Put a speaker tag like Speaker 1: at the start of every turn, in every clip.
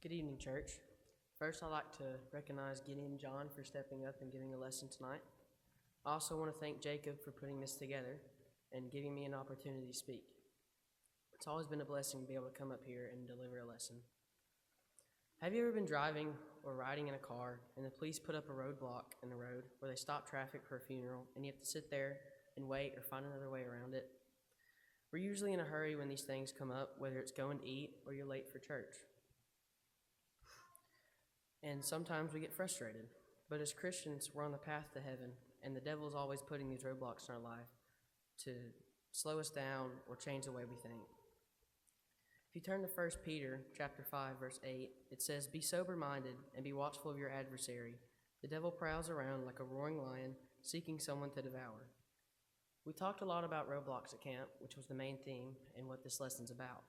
Speaker 1: Good evening, church. First, I'd like to recognize Gideon and John for stepping up and giving a lesson tonight. I also want to thank Jacob for putting this together and giving me an opportunity to speak. It's always been a blessing to be able to come up here and deliver a lesson. Have you ever been driving or riding in a car and the police put up a roadblock in the road where they stop traffic for a funeral and you have to sit there and wait or find another way around it? We're usually in a hurry when these things come up, whether it's going to eat or you're late for church. And sometimes we get frustrated. But as Christians, we're on the path to heaven, and the devil's always putting these roadblocks in our life to slow us down or change the way we think. If you turn to 1 Peter chapter 5, verse 8, it says, "Be sober-minded and be watchful of your adversary. The devil prowls around like a roaring lion, seeking someone to devour." We talked a lot about roadblocks at camp, which was the main theme and what this lesson's about.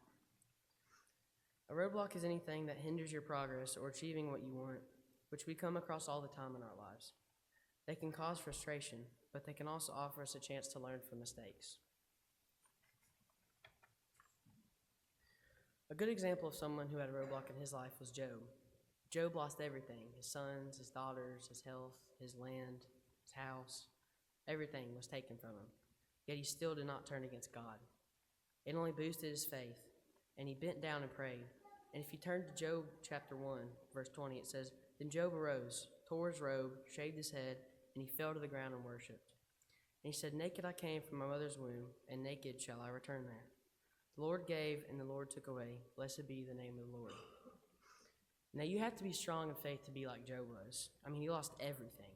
Speaker 1: A roadblock is anything that hinders your progress or achieving what you want, which we come across all the time in our lives. They can cause frustration, but they can also offer us a chance to learn from mistakes. A good example of someone who had a roadblock in his life was Job. Job lost everything: his sons, his daughters, his health, his land, his house. Everything was taken from him. Yet he still did not turn against God. It only boosted his faith, and he bent down and prayed. And if you turn to Job chapter 1, verse 20, it says, "Then Job arose, tore his robe, shaved his head, and he fell to the ground and worshipped. And he said, 'Naked I came from my mother's womb, and naked shall I return there. The Lord gave, and the Lord took away. Blessed be the name of the Lord.'" Now you have to be strong in faith to be like Job was. I mean, he lost everything.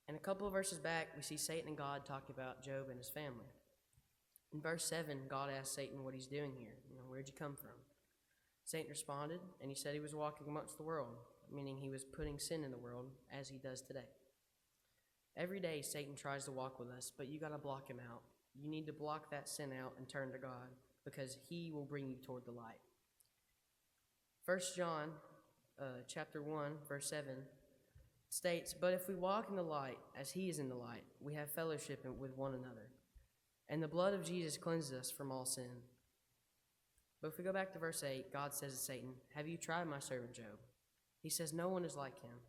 Speaker 1: And a couple of verses back, we see Satan and God talk about Job and his family. In verse 7, God asked Satan what he's doing here. Where'd you come from? Satan responded, and he said he was walking amongst the world, meaning he was putting sin in the world as he does today. Every day Satan tries to walk with us, but you got to block him out. You need to block that sin out and turn to God, because he will bring you toward the light. 1 John chapter 1, verse 7 states, "But if we walk in the light as he is in the light, we have fellowship with one another. And the blood of Jesus cleanses us from all sin." But if we go back to verse 8, God says to Satan, "Have you tried my servant Job?" He says no one is like him.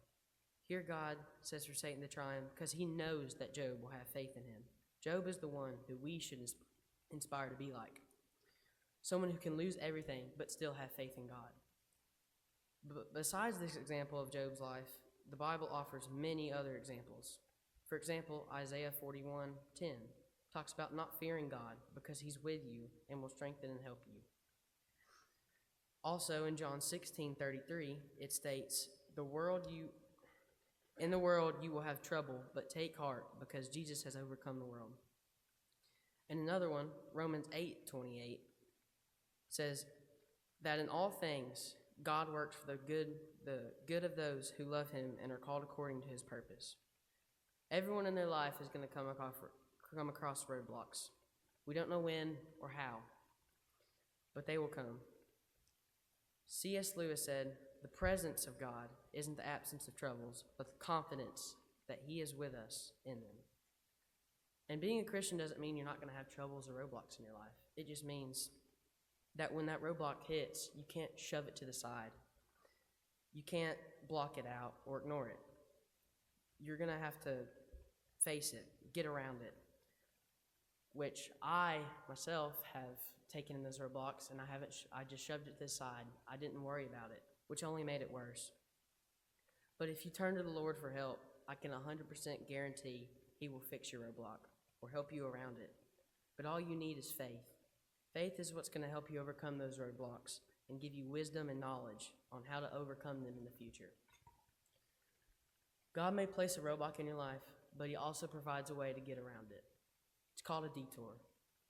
Speaker 1: Here God says for Satan to try him because he knows that Job will have faith in him. Job is the one who we should inspire to be like. Someone who can lose everything but still have faith in God. But besides this example of Job's life, the Bible offers many other examples. For example, Isaiah 41:10 talks about not fearing God because he's with you and will strengthen and help you. Also in John 16:33, it states, In the world you will have trouble, but take heart, because Jesus has overcome the world." And another one, Romans 8:28, says that in all things God works for the good of those who love him and are called according to his purpose. Everyone in their life is going to come across roadblocks. We don't know when or how, but they will come. C.S. Lewis said, "The presence of God isn't the absence of troubles, but the confidence that he is with us in them." And being a Christian doesn't mean you're not going to have troubles or roadblocks in your life. It just means that when that roadblock hits, you can't shove it to the side. You can't block it out or ignore it. You're going to have to face it, get around it, which I myself have taken in those roadblocks, and I just shoved it to the side. I didn't worry about it, which only made it worse. But if you turn to the Lord for help, I can 100% guarantee he will fix your roadblock or help you around it. But all you need is faith. Faith is what's going to help you overcome those roadblocks and give you wisdom and knowledge on how to overcome them in the future. God may place a roadblock in your life, but he also provides a way to get around it. It's called a detour.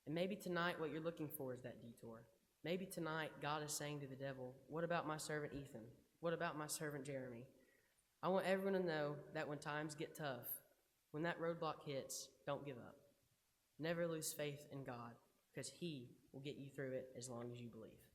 Speaker 1: And maybe tonight what you're looking for is that detour. Maybe tonight God is saying to the devil, "What about my servant Ethan? What about my servant Jeremy?" I want everyone to know that when times get tough, when that roadblock hits, don't give up. Never lose faith in God, because he will get you through it as long as you believe.